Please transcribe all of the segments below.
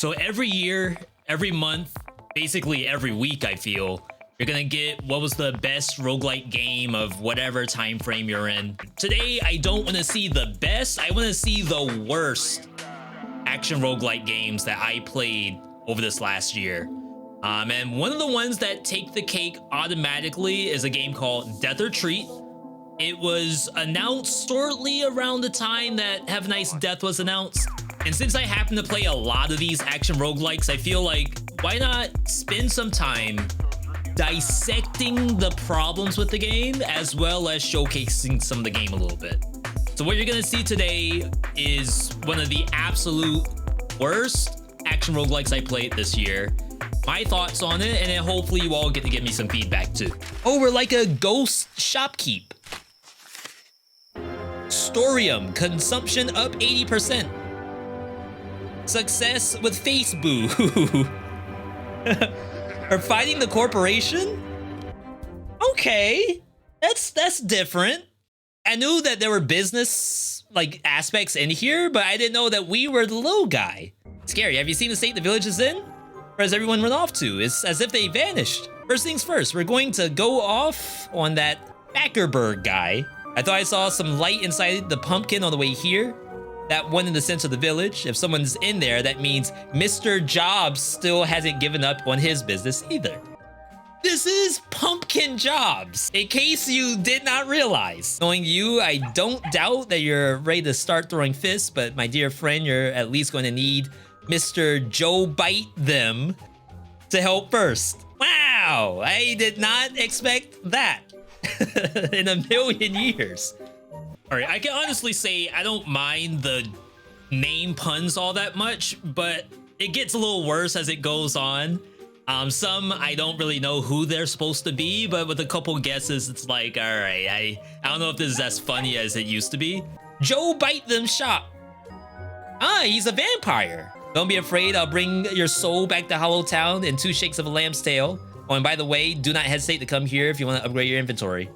So every year, every month, basically every week, I feel, you're gonna get what was the best roguelike game of whatever time frame you're in. Today, I don't want to see the best, I want to see the worst action roguelike games that I played over this last year. And one of the ones that take the cake automatically is a game called Death or Treat. It was announced shortly around the time that Have a Nice Death was announced. And since I happen to play a lot of these action roguelikes, I feel like, why not spend some time dissecting the problems with the game, as well as showcasing some of the game a little bit. So what you're gonna see today is one of the absolute worst action roguelikes I played this year. My thoughts on it, and then hopefully you all get to give me some feedback too. Oh, we're like a ghost shopkeep. Storium, consumption up 80%. Success with Facebook. Are fighting the corporation? Okay, that's different. I knew that there were business like aspects in here, but I didn't know that we were the little guy. Scary. Have you seen the state the village is in? Where has everyone run off to? It's as if they vanished. First things first, we're going to go off on that Backerberg guy. I thought I saw some light inside the pumpkin on the way here. That one in the center of the village. If someone's in there, that means Mr. Jobs still hasn't given up on his business either. This is Pumpkin Jobs, in case you did not realize. Knowing you, I don't doubt that you're ready to start throwing fists, but my dear friend, you're at least going to need Mr. Joe Bite Them to help first. Wow, I did not expect that in a million years. All right, I can honestly say I don't mind the name puns all that much, but it gets a little worse as it goes on. Some I don't really know who they're supposed to be, but with a couple guesses, it's like, all right, I don't know if this is as funny as it used to be. Joe Bite Them Shop. Ah, he's a vampire. Don't be afraid, I'll bring your soul back to HallowTown in 2 shakes of a lamb's tail. Oh, and by the way, do not hesitate to come here if you want to upgrade your inventory.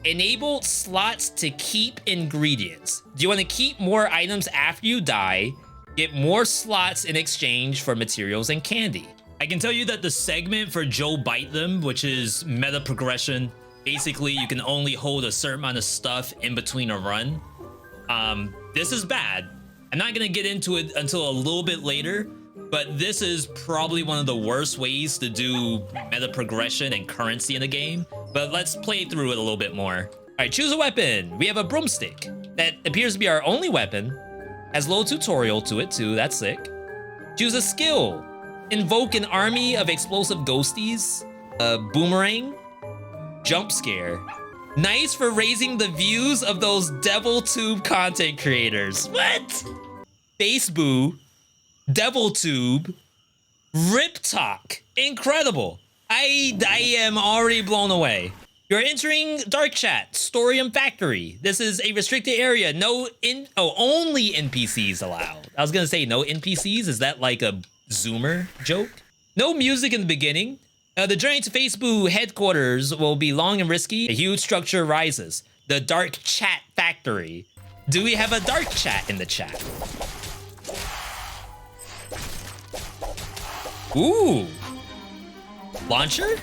Enable slots to keep ingredients. Do you want to keep more items after you die? Get more slots in exchange for materials and candy. I can tell you that the segment for Joe Bite Them, which is meta progression, basically you can only hold a certain amount of stuff in between a run. This is bad. I'm not gonna get into it until a little bit later, but this is probably one of the worst ways to do meta progression and currency in the game. But let's play through it a little bit more. All right, choose a weapon. We have a broomstick that appears to be our only weapon. Has a little tutorial to it too, that's sick. Choose a skill. Invoke an army of explosive ghosties. A boomerang. Jump scare. Nice for raising the views of those DevilTube content creators. What? Face Boo. DevilTube. Rip Talk. Incredible. I am already blown away. You're entering Dark Chat, Storium Factory. This is a restricted area. Only NPCs allowed. I was gonna say no NPCs. Is that like a Zoomer joke? No music in the beginning. The journey to Facebook headquarters will be long and risky. A huge structure rises. The Dark Chat Factory. Do we have a Dark Chat in the chat? Ooh. Launcher?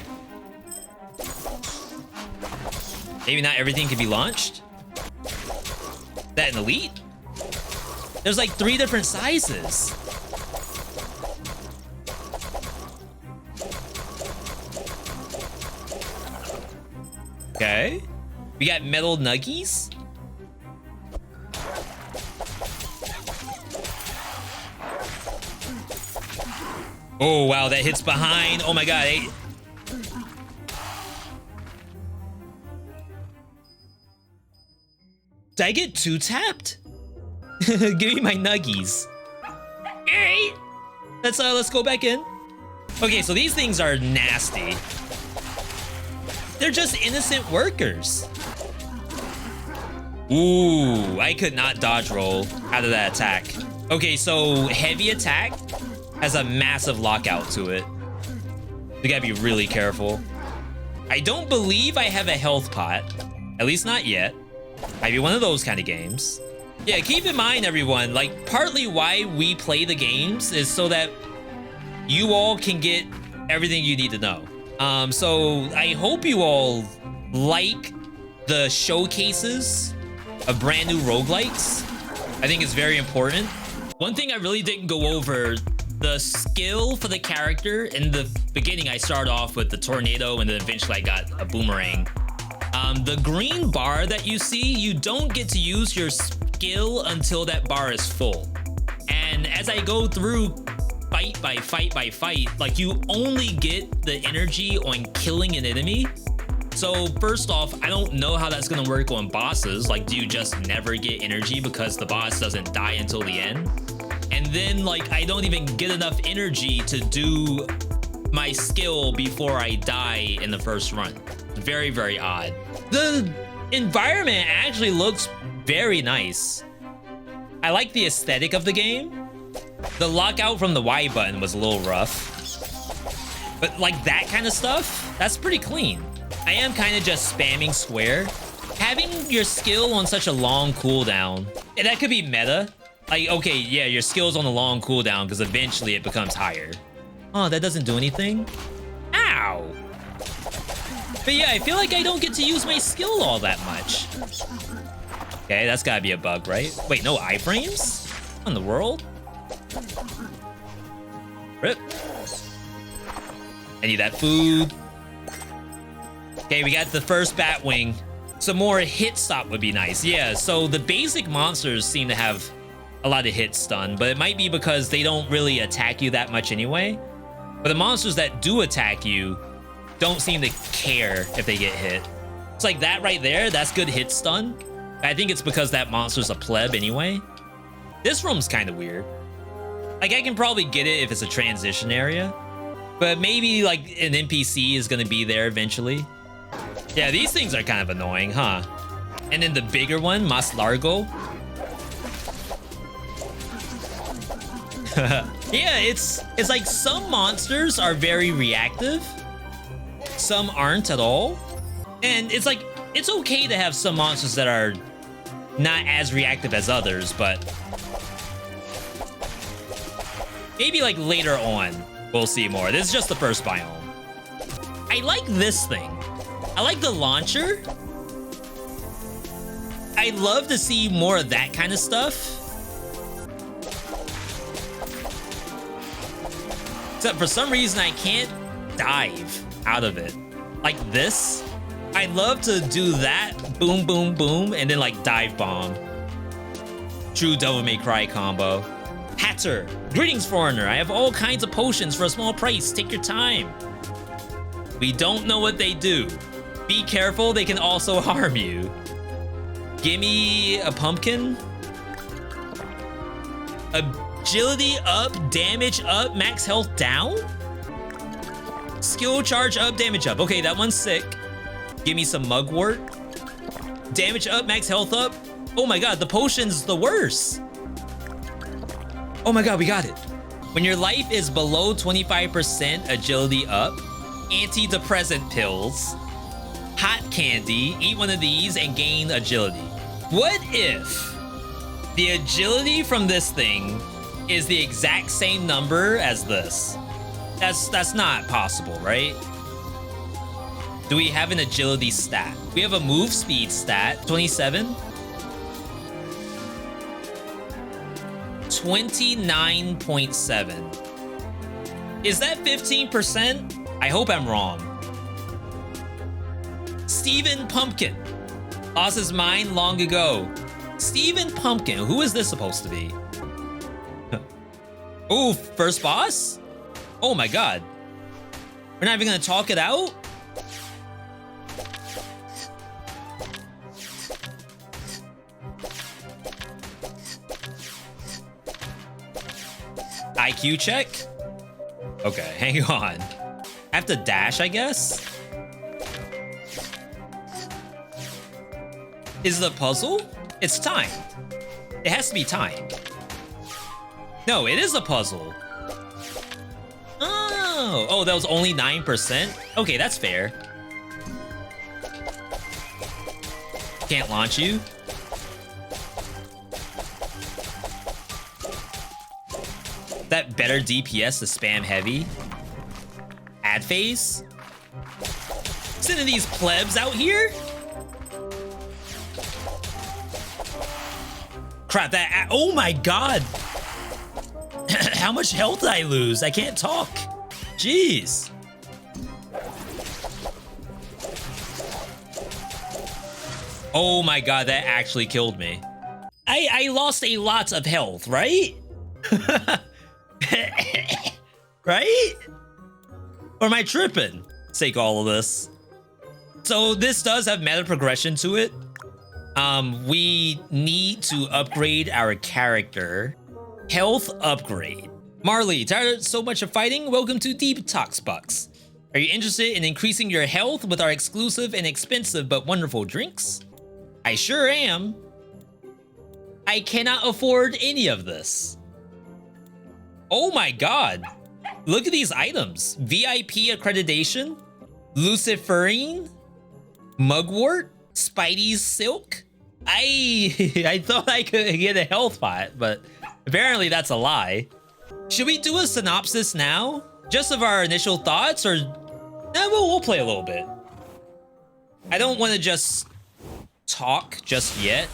Maybe not everything can be launched. That an elite? There's like 3 different sizes. Okay. We got metal nuggies. Oh, wow, that hits behind. Oh my God. Did I get 2 tapped? Give me my nuggies. Alright. Let's go back in. Okay, so these things are nasty. They're just innocent workers. Ooh, I could not dodge roll out of that attack. Okay, so heavy attack has a massive lockout to it. You gotta be really careful. I don't believe I have a health pot. At least not yet. Might be one of those kind of games. Yeah, keep in mind, everyone, like, partly why we play the games is so that you all can get everything you need to know. So I hope you all like the showcases of brand new roguelikes. I think it's very important. One thing I really didn't go over, the skill for the character. In the beginning, I started off with the tornado and then eventually I got a boomerang. The green bar that you see, you don't get to use your skill until that bar is full. And as I go through fight by fight by fight, like you only get the energy on killing an enemy. So first off, I don't know how that's gonna work on bosses. Like, do you just never get energy because the boss doesn't die until the end? And then like, I don't even get enough energy to do my skill before I die in the first run. Very, very odd. The environment actually looks very nice. I like the aesthetic of the game. The lockout from the Y button was a little rough. But like that kind of stuff, that's pretty clean. I am kind of just spamming square. Having your skill on such a long cooldown, and that could be meta. Like, okay, yeah, your skill's on a long cooldown because eventually it becomes higher. Oh, that doesn't do anything? Ow! But yeah, I feel like I don't get to use my skill all that much. Okay, that's gotta be a bug, right? Wait, no iframes? What in the world? Rip. I need that food. Okay, we got the first bat wing. Some more hit stop would be nice. Yeah, so the basic monsters seem to have a lot of hit stun, but it might be because they don't really attack you that much anyway. But the monsters that do attack you don't seem to care if they get hit. It's like that right there, that's good hit stun. I think it's because that monster's a pleb anyway. This room's kind of weird. Like, I can probably get it if it's a transition area, but maybe like an NPC is gonna be there eventually. Yeah, these things are kind of annoying, huh? And then the bigger one, Mas Largo. Yeah, it's like some monsters are very reactive, some aren't at all. And it's like, it's okay to have some monsters that are not as reactive as others, but maybe like later on, we'll see more. This is just the first biome. I like this thing. I like the launcher. I'd love to see more of that kind of stuff. Except for some reason, I can't dive out of it. Like this. I'd love to do that. Boom, boom, boom. And then like dive bomb. True Devil May Cry combo. Hatter. Greetings, foreigner. I have all kinds of potions for a small price. Take your time. We don't know what they do. Be careful, they can also harm you. Gimme a pumpkin. Agility up, damage up, max health down? Skill charge up, damage up. Okay, that one's sick. Give me some mugwort. Damage up, max health up. Oh my god, the potion's the worst. Oh my god, we got it. When your life is below 25% agility up, antidepressant pills, hot candy, eat one of these and gain agility. What if the agility from this thing is the exact same number as this? That's not possible, right? Do we have an agility stat? We have a move speed stat, 27. 29.7. Is that 15%? I hope I'm wrong. Steven Pumpkin. Lost his mind long ago. Steven Pumpkin. Who is this supposed to be? Ooh, first boss? Oh my god. We're not even gonna talk it out? IQ check? Okay, hang on. I have to dash, I guess? Is the puzzle? It's time. It has to be time. No, it is a puzzle. Oh, that was only 9%? Okay, that's fair. Can't launch you. That get better DPS to spam heavy? Ad phase? Sending these plebs out here? Crap, that... Oh my god! How much health did I lose? I can't talk. Jeez. Oh my god, that actually killed me. I lost a lot of health, right? Right? Or am I tripping? Sake all of this. So this does have meta progression to it. We need to upgrade our character. Health upgrade. Marley, tired of so much of fighting? Welcome to Deep Talks Box. Are you interested in increasing your health with our exclusive and expensive but wonderful drinks? I sure am. I cannot afford any of this. Oh my god. Look at these items. VIP accreditation, Luciferine, Mugwort, Spidey's Silk. I thought I could get a health pot, but apparently that's a lie. Should we do a synopsis now? Just of our initial thoughts, or we'll play a little bit. I don't want to just talk just yet.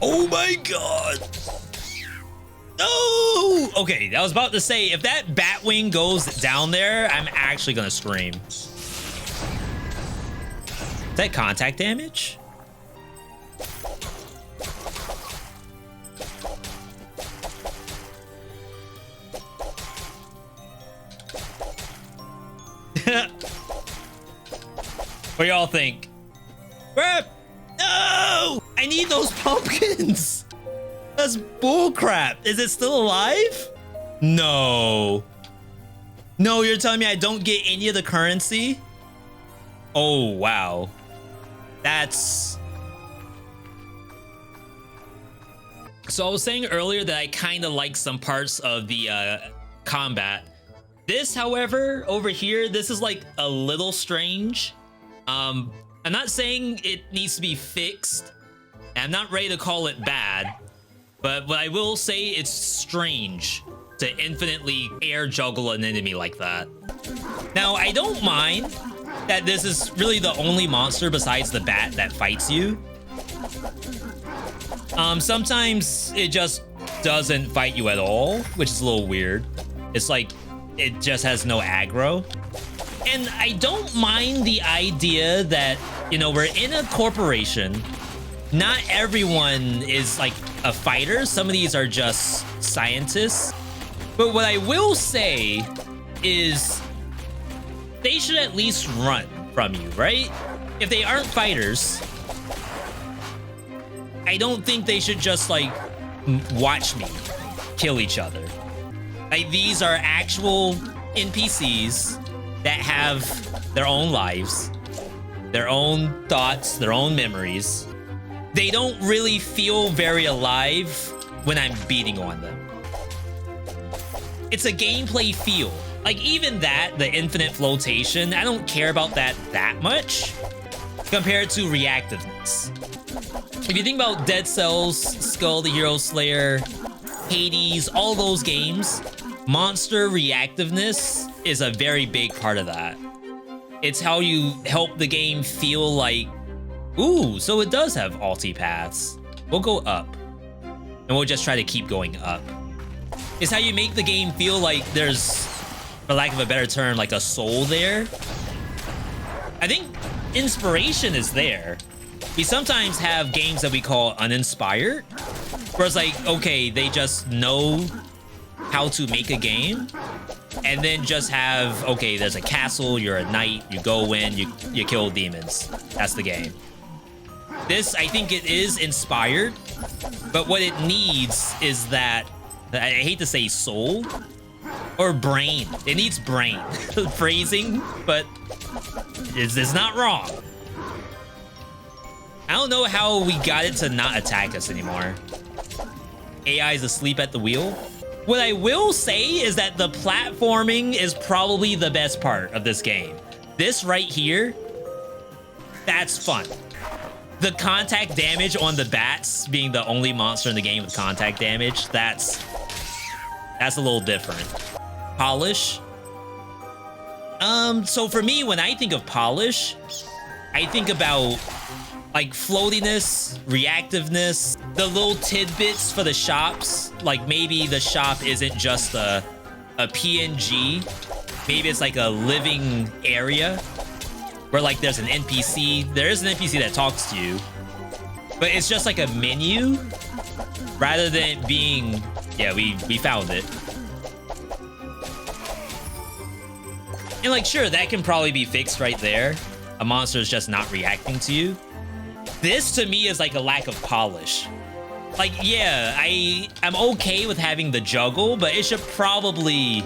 Oh my god. No! Okay, I was about to say, if that Batwing goes down there, I'm actually gonna scream. Is that contact damage? What do y'all think? Crap! No! I need those pumpkins! That's bullcrap. Is it still alive? No. No, you're telling me I don't get any of the currency? Oh, wow. That's... So I was saying earlier that I kind of like some parts of the combat. This, however, over here, this is like a little strange. I'm not saying it needs to be fixed. I'm not ready to call it bad. But what I will say, it's strange to infinitely air juggle an enemy like that. Now, I don't mind that this is really the only monster besides the bat that fights you. Sometimes it just doesn't fight you at all, which is a little weird. It's like, it just has no aggro. And I don't mind the idea that, you know, we're in a corporation. Not everyone is like a fighter. Some of these are just scientists. But what I will say is they should at least run from you, right? If they aren't fighters, I don't think they should just like watch me kill each other. Like, these are actual NPCs that have their own lives, their own thoughts, their own memories. They don't really feel very alive when I'm beating on them. It's a gameplay feel. Like, even that, the infinite flotation, I don't care about that much compared to reactiveness. If you think about Dead Cells, Skull the Hero Slayer, Hades, all those games, monster reactiveness is a very big part of that. It's how you help the game feel like, ooh, so it does have ulti paths. We'll go up, and we'll just try to keep going up. It's how you make the game feel like there's, for lack of a better term, like a soul there. I think inspiration is there. We sometimes have games that we call uninspired, where it's like, okay, they just know how to make a game, and then just have, okay, there's a castle, you're a knight, you go in, you kill demons. That's the game. This, I think it is inspired, but what it needs is that, I hate to say soul, or brain. It needs brain. Phrasing, but it's not wrong. I don't know how we got it to not attack us anymore. AI is asleep at the wheel. What I will say is that the platforming is probably the best part of this game. This right here, that's fun. The contact damage on the bats being the only monster in the game with contact damage, that's That's a little different. Polish. So for me, when I think of polish, I think about like floatiness, reactiveness, the little tidbits for the shops. Like maybe the shop isn't just a PNG. Maybe it's like a living area where like there's an NPC. There is an NPC that talks to you, but it's just like a menu rather than being, yeah, we found it. And like, sure, that can probably be fixed right there. A monster is just not reacting to you. This to me is like a lack of polish. Like, yeah, I'm okay with having the juggle, but it should probably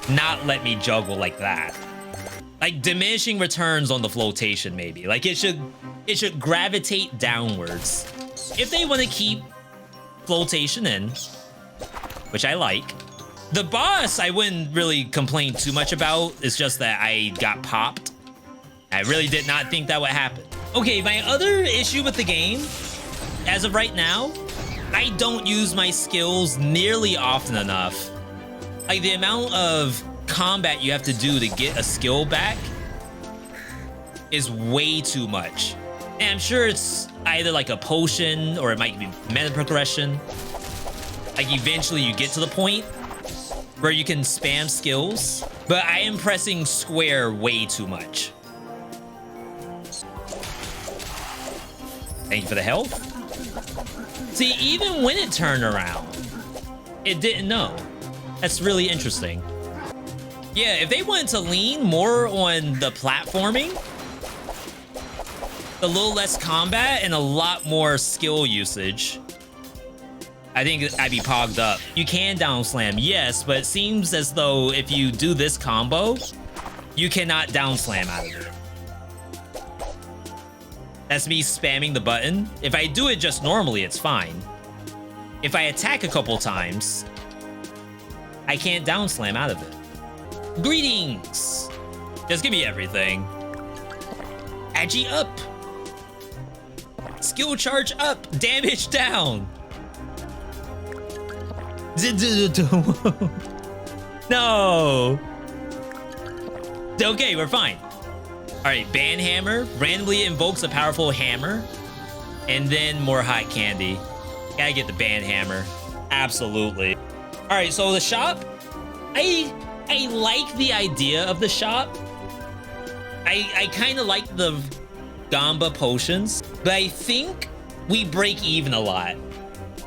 not let me juggle like that. Like diminishing returns on the flotation, maybe. Like it should gravitate downwards. If they want to keep flotation in, which I like. The boss, I wouldn't really complain too much about. It's just that I got popped. I really did not think that would happen. Okay, my other issue with the game, as of right now, I don't use my skills nearly often enough. Like the amount of combat you have to do to get a skill back is way too much. And I'm sure it's either like a potion or it might be meta progression. Like eventually you get to the point where you can spam skills, but I am pressing square way too much. Thank you for the health. See, even when it turned around, it didn't know. That's really interesting. Yeah, if they wanted to lean more on the platforming, a little less combat and a lot more skill usage, I think I'd be pogged up. You can down slam, yes, but it seems as though if you do this combo, you cannot down slam out of it. That's me spamming the button. If I do it just normally, it's fine. If I attack a couple times, I can't down slam out of it. Greetings! Just give me everything. Agi up. Skill charge up. Damage down. No. Okay, we're fine. All right, ban hammer randomly invokes a powerful hammer, and then more hot candy. Gotta get the ban hammer. Absolutely. All right, so the shop. I like the idea of the shop. I kind of like the Gamba potions, but I think we break even a lot.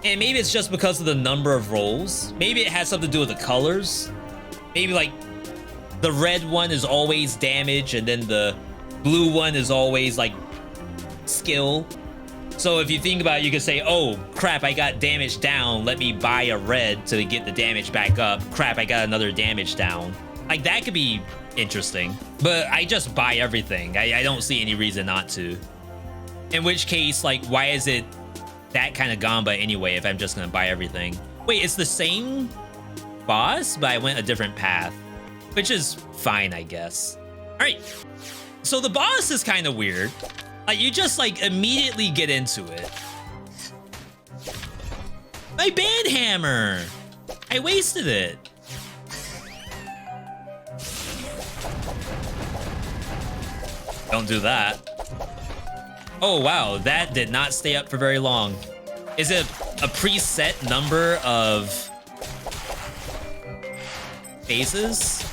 And maybe it's just because of the number of rolls. Maybe it has something to do with the colors. Maybe like the red one is always damage and then the blue one is always like skill. So if you think about it, you could say, oh crap, I got damage down. Let me buy a red to get the damage back up. Crap, I got another damage down. Like that could be interesting, but I just buy everything. I don't see any reason not to. In which case, like, why is it that kind of Gamba anyway if I'm just gonna buy everything? Wait, it's the same boss, but I went a different path, which is fine, I guess. All right, so the boss is kind of weird. Like, you just like immediately get into it. My band hammer! I wasted it. Don't do that. Oh wow, that did not stay up for very long. Is it a preset number of phases?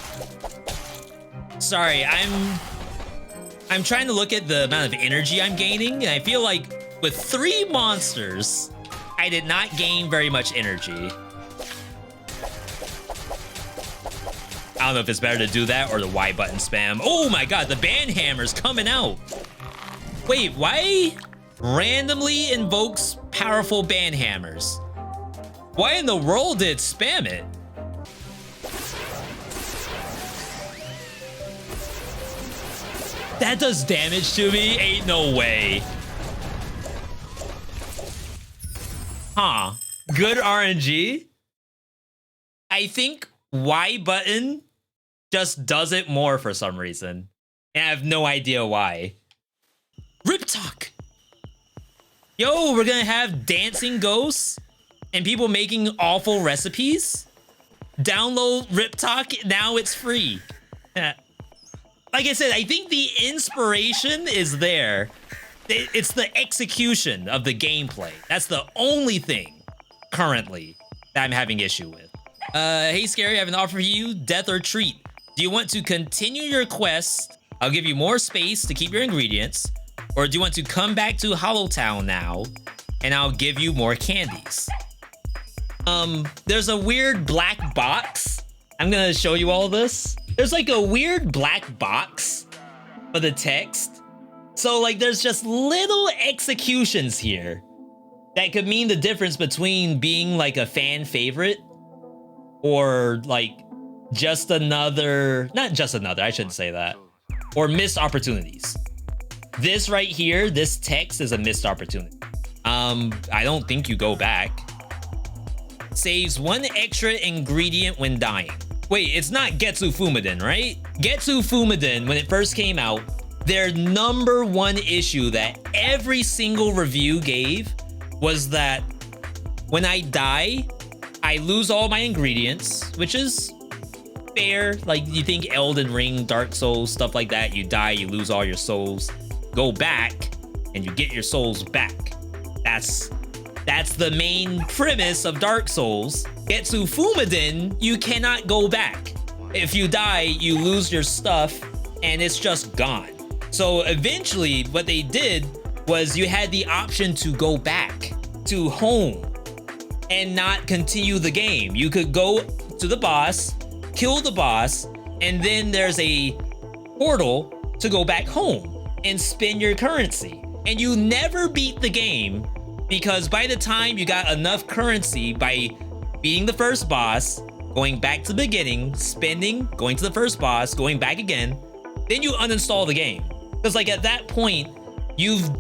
Sorry, I'm trying to look at the amount of energy I'm gaining, and I feel like with 3 monsters, I did not gain very much energy. I don't know if it's better to do that or the Y button spam. Oh my god, the ban hammer's coming out. Wait, why randomly invokes powerful ban hammers? Why in the world did it spam it? That does damage to me? Ain't no way. Huh. Good RNG? I think Y button just does it more for some reason. And I have no idea why. Rip talk. Yo, we're gonna have dancing ghosts and people making awful recipes? Download RipTalk, now it's free. Like I said, I think the inspiration is there. It's the execution of the gameplay. That's the only thing currently that I'm having issue with. Hey Scary, I have an offer for you, death or treat. Do you want to continue your quest? I'll give you more space to keep your ingredients. Or do you want to come back to HallowTown now and I'll give you more candies? There's a weird black box. I'm gonna show you all this. There's like a weird black box for the text. So like there's just little executions here that could mean the difference between being like a fan favorite or like just another, not just another, I shouldn't say that, or missed opportunities. This right here, this text is a missed opportunity. I don't think you go back. Saves 1 extra ingredient when dying. Wait, it's not Getsu Fumaden, right? Getsu Fumaden, when it first came out, their #1 issue that every single review gave was that when I die, I lose all my ingredients, which is fair. Like you think Elden Ring, Dark Souls, stuff like that, you die, you lose all your souls. Go back and you get your souls back. That's the main premise of Dark Souls. Getsu Fumaden, you cannot go back. If you die, you lose your stuff and it's just gone. So eventually what they did was you had the option to go back to home and not continue the game. You could go to the boss, kill the boss, and then there's a portal to go back home and spend your currency. And you never beat the game because by the time you got enough currency by beating the first boss, going back to the beginning, spending, going to the first boss, going back again, then you uninstall the game. Because like at that point, you've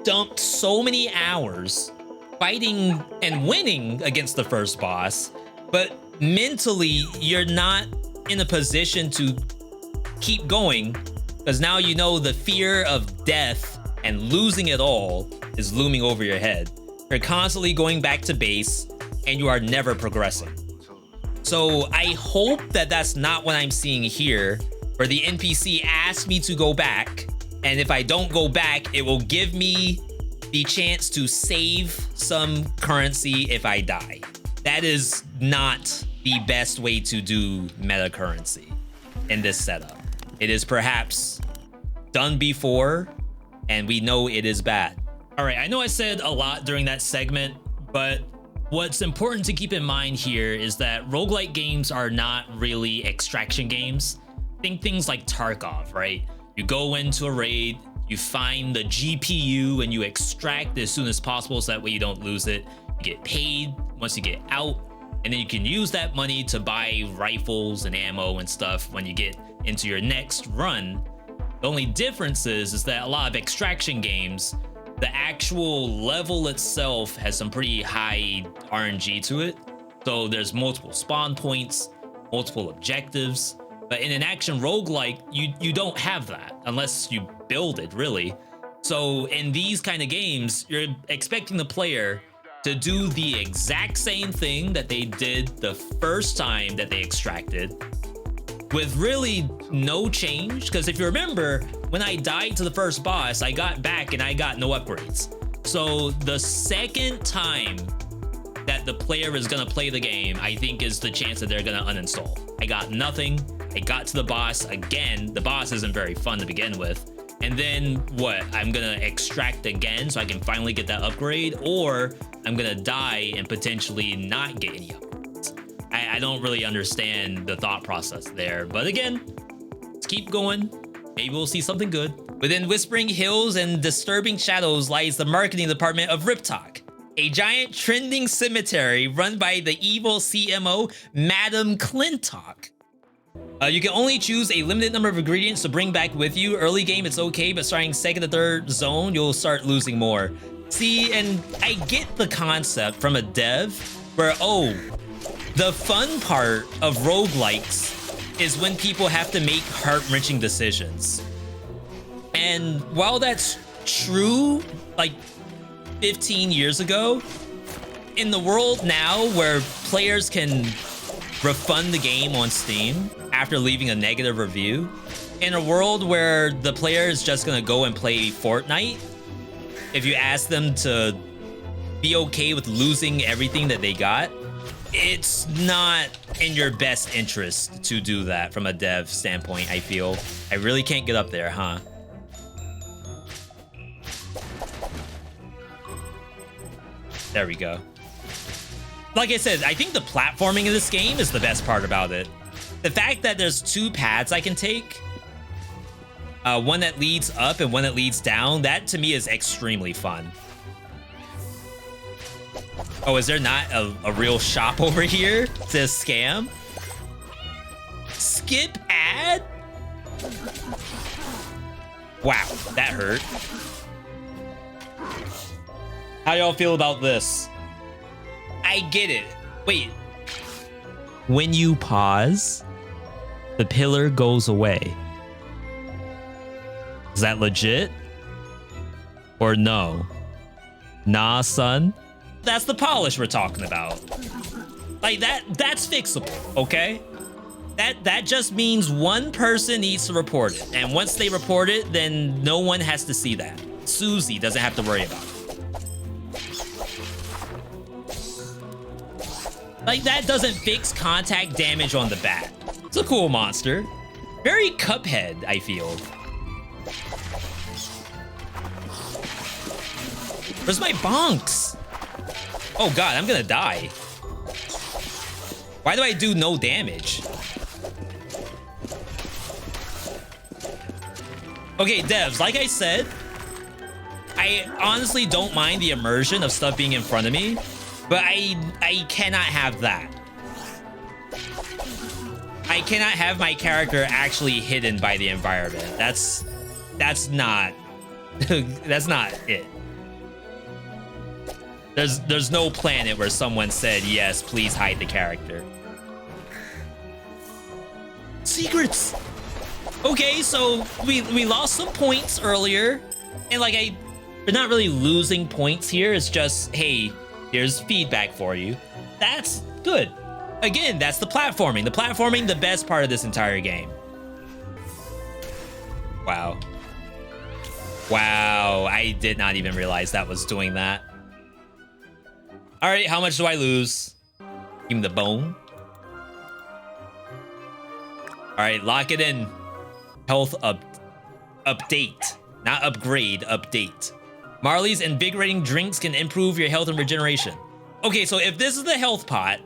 dumped so many hours fighting and winning against the first boss, but mentally you're not in a position to keep going because now you know the fear of death and losing it all is looming over your head. You're constantly going back to base and you are never progressing. So I hope that that's not what I'm seeing here, where the NPC asks me to go back, and if I don't go back, it will give me the chance to save some currency if I die. That is not the best way to do meta currency in this setup. It is perhaps done before, and we know it is bad. All right, I know I said a lot during that segment, but what's important to keep in mind here is that roguelike games are not really extraction games. Think things like Tarkov, right? You go into a raid, you find the GPU and you extract as soon as possible so that way you don't lose it. You get paid once you get out, and then you can use that money to buy rifles and ammo and stuff when you get into your next run. The only difference is that a lot of extraction games, the actual level itself has some pretty high RNG to it. So there's multiple spawn points, multiple objectives. But in an action roguelike, you don't have that unless you build it, really. So in these kind of games, you're expecting the player to do the exact same thing that they did the first time that they extracted, with really no change. Because if you remember, when I died to the first boss, I got back and I got no upgrades. So the second time that the player is gonna play the game, I think is the chance that they're gonna uninstall. I got nothing. I got to the boss again. The boss isn't very fun to begin with. And then what? I'm gonna extract again so I can finally get that upgrade, or I'm gonna die and potentially not get any upgrades. I don't really understand the thought process there. But again, let's keep going. Maybe we'll see something good. Within Whispering Hills and Disturbing Shadows lies the marketing department of RipTalk, a giant trending cemetery run by the evil CMO, Madam Clintock. You can only choose a limited number of ingredients to bring back with you. Early game, it's okay, but starting second or third zone, you'll start losing more. See, and I get the concept from a dev where, oh, the fun part of roguelikes is when people have to make heart-wrenching decisions. And while that's true, like 15 years ago, in the world now where players can refund the game on Steam after leaving a negative review. In a world where the player is just gonna go and play Fortnite, if you ask them to be okay with losing everything that they got, it's not in your best interest to do that from a dev standpoint, I feel. I really can't get up there, huh? There we go. Like I said, I think the platforming in this game is the best part about it. The fact that there's 2 paths I can take, one that leads up and one that leads down, that to me is extremely fun. Oh, is there not a real shop over here to scam? Skip ad? Wow, that hurt. How y'all feel about this? I get it. Wait. When you pause, the pillar goes away. Is that legit? Or no? Nah, son. That's the polish we're talking about. Like that's fixable, okay? That just means one person needs to report it. And once they report it, then no one has to see that. Susie doesn't have to worry about it. Like, that doesn't fix contact damage on the bat. It's a cool monster. Very Cuphead, I feel. Where's my bonks? Oh god, I'm gonna die. Why do I do no damage? Okay, devs, like I said, I honestly don't mind the immersion of stuff being in front of me, but I cannot have that. I cannot have my character actually hidden by the environment. That's not that's not it. There's no planet where someone said, yes, please hide the character. Secrets! Okay, so we lost some points earlier. And like, we're not really losing points here. It's just, hey, here's feedback for you. That's good. Again, that's the platforming. The platforming, the best part of this entire game. Wow. Wow, I did not even realize that was doing that. All right, how much do I lose? Give me the bone. All right, lock it in. Health update, not upgrade, update. Marley's invigorating drinks can improve your health and regeneration. Okay, so if this is the health pot,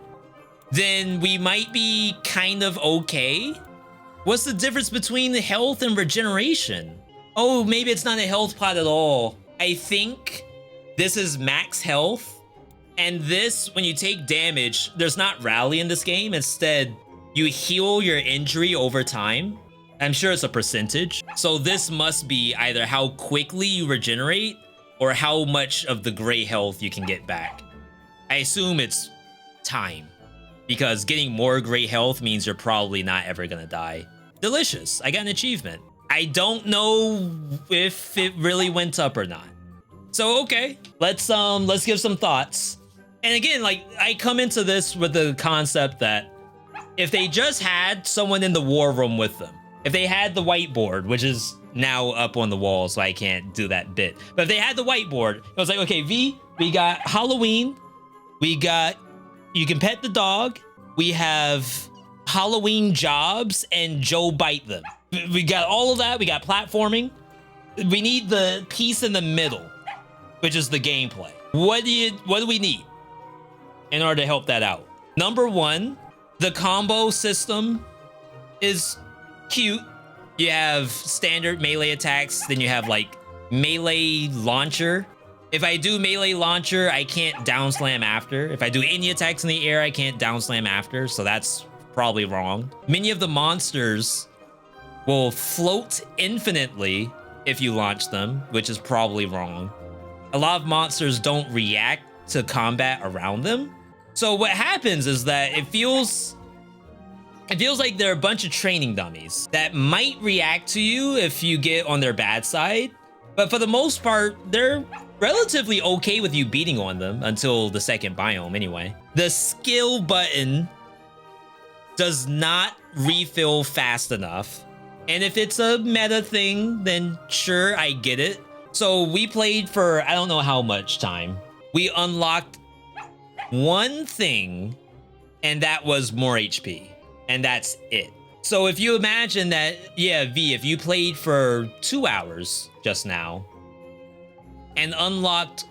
then we might be kind of okay. What's the difference between the health and regeneration? Oh, maybe it's not a health pot at all. I think this is max health. And this, when you take damage, there's not rally in this game. Instead, you heal your injury over time. I'm sure it's a percentage. So this must be either how quickly you regenerate or how much of the gray health you can get back. I assume it's time, because getting more gray health means you're probably not ever gonna die. Delicious, I got an achievement. I don't know if it really went up or not. So okay, let's give some thoughts. And again, like, I come into this with the concept that if they just had someone in the war room with them, if they had the whiteboard, which is now up on the wall, so I can't do that bit. But if they had the whiteboard, it was like, okay, V, we got Halloween, we got, you can pet the dog, we have Halloween jobs, and Joe bite them. We got all of that, we got platforming. We need the piece in the middle, which is the gameplay. What do we need in order to help that out? Number one, the combo system is cute. You have standard melee attacks, then you have like melee launcher. If I do melee launcher, I can't down slam after. If I do any attacks in the air, I can't down slam after, so that's probably wrong. Many of the monsters will float infinitely if you launch them, which is probably wrong. A lot of monsters don't react to combat around them. So what happens is that it feels like they're a bunch of training dummies that might react to you if you get on their bad side. But for the most part, they're relatively okay with you beating on them until the second biome anyway. The skill button does not refill fast enough. And if it's a meta thing, then sure, I get it. So we played for I don't know how much time. We unlocked one thing, and that was more HP. And that's it. So if you imagine that, yeah, V, if you played for 2 hours just now and unlocked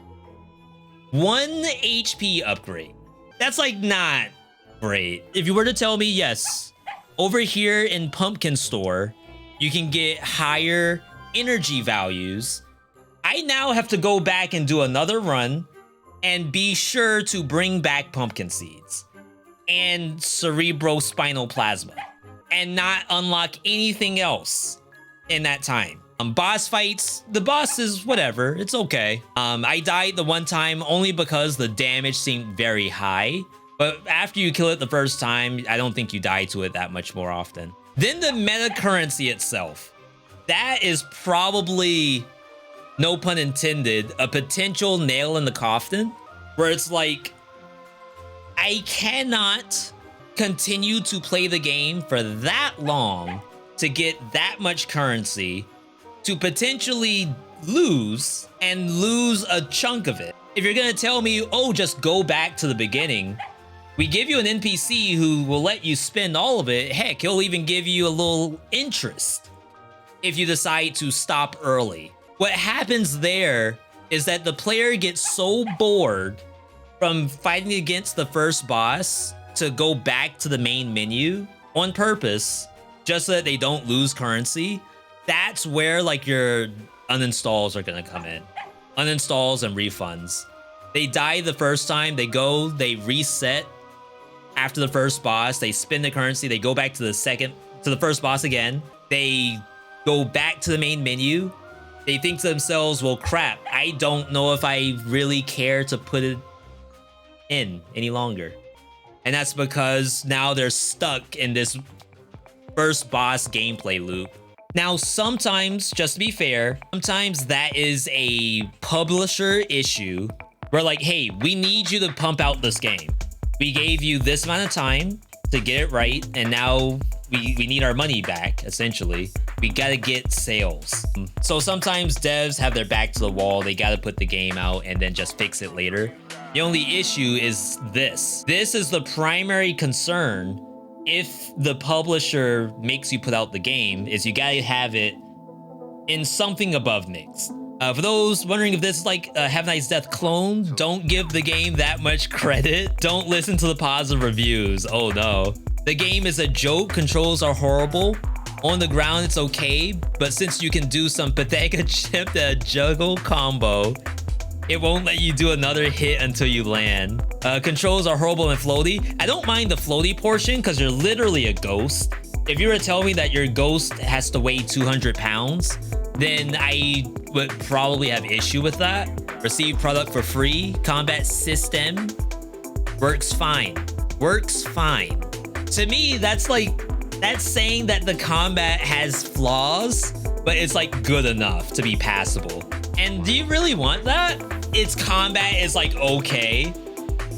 1 HP upgrade, that's like not great. If you were to tell me, yes, over here in Pumpkin Store, you can get higher energy values, I now have to go back and do another run and be sure to bring back pumpkin seeds and cerebrospinal plasma and not unlock anything else in that time. Boss fights, the boss is whatever, it's okay. I died the one time only because the damage seemed very high, but after you kill it the first time, I don't think you die to it that much more often. Then the meta currency itself. That is probably, no pun intended, a potential nail in the coffin, where it's like, I cannot continue to play the game for that long to get that much currency to potentially lose and lose a chunk of it. If you're gonna tell me, oh, just go back to the beginning, we give you an NPC who will let you spend all of it. Heck, he'll even give you a little interest if you decide to stop early. What happens there is that the player gets so bored from fighting against the first boss to go back to the main menu on purpose, just so that they don't lose currency. That's where like your uninstalls are gonna come in. Uninstalls and refunds. They die the first time, they go, they reset after the first boss, they spend the currency, they go back to the first boss again, they go back to the main menu, they think to themselves, well crap, I don't know if I really care to put it in any longer. And that's because now they're stuck in this first boss gameplay loop. Now, sometimes, just to be fair, sometimes that is a publisher issue. We're like, hey, we need you to pump out this game. We gave you this amount of time to get it right, and now we need our money back, essentially. We gotta get sales. So sometimes devs have their back to the wall, they gotta put the game out and then just fix it later. The only issue is this. This is the primary concern if the publisher makes you put out the game, is you gotta have it in something above mixed. For those wondering if this is like a Have a Nice Death clone, don't give the game that much credit. Don't listen to the positive reviews. Oh no. The game is a joke, controls are horrible. On the ground it's okay, but since you can do some pathetic attempt at a juggle combo, it won't let you do another hit until you land. Controls are horrible and floaty. I don't mind the floaty portion because you're literally a ghost. If you were to tell me that your ghost has to weigh 200 pounds, then I would probably have issue with that. Receive product for free. Combat system works fine. Works fine. To me, that's saying that the combat has flaws, but it's like good enough to be passable. And do you really want that? Its combat is like okay.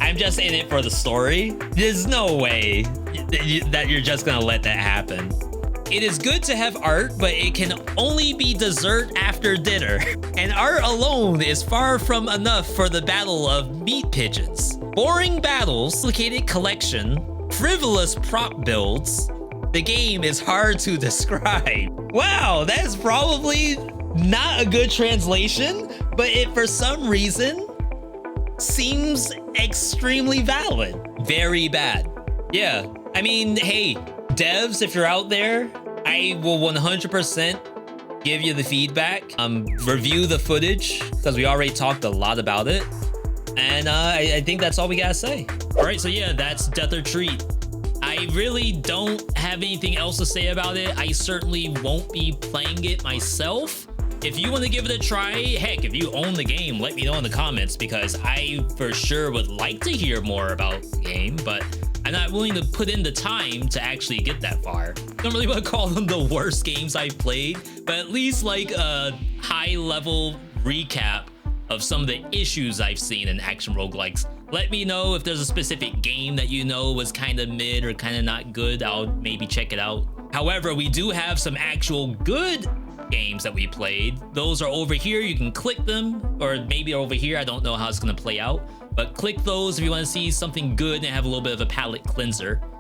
I'm just in it for the story. There's no way that you're just gonna let that happen. It is good to have art, but it can only be dessert after dinner. And art alone is far from enough for the battle of meat pigeons. Boring battles, complicated collection, frivolous prop builds. The game is hard to describe. Wow, that is probably not a good translation, but it for some reason seems extremely valid. Very bad. Yeah, I mean, hey, devs, if you're out there, I will 100% give you the feedback. Review the footage, because we already talked a lot about it. And I think that's all we gotta say. All right, so yeah, that's Death or Treat. I really don't have anything else to say about it. I certainly won't be playing it myself. If you want to give it a try, heck, if you own the game, let me know in the comments, because I for sure would like to hear more about the game, but I'm not willing to put in the time to actually get that far. I don't really want to call them the worst games I've played, but at least like a high level recap of some of the issues I've seen in action roguelikes. Let me know if there's a specific game that you know was kind of mid or kind of not good. I'll maybe check it out. However, we do have some actual good games that we played. Those are over here. You can click them, or maybe over here. I don't know how it's going to play out, but click those if you want to see something good and have a little bit of a palate cleanser.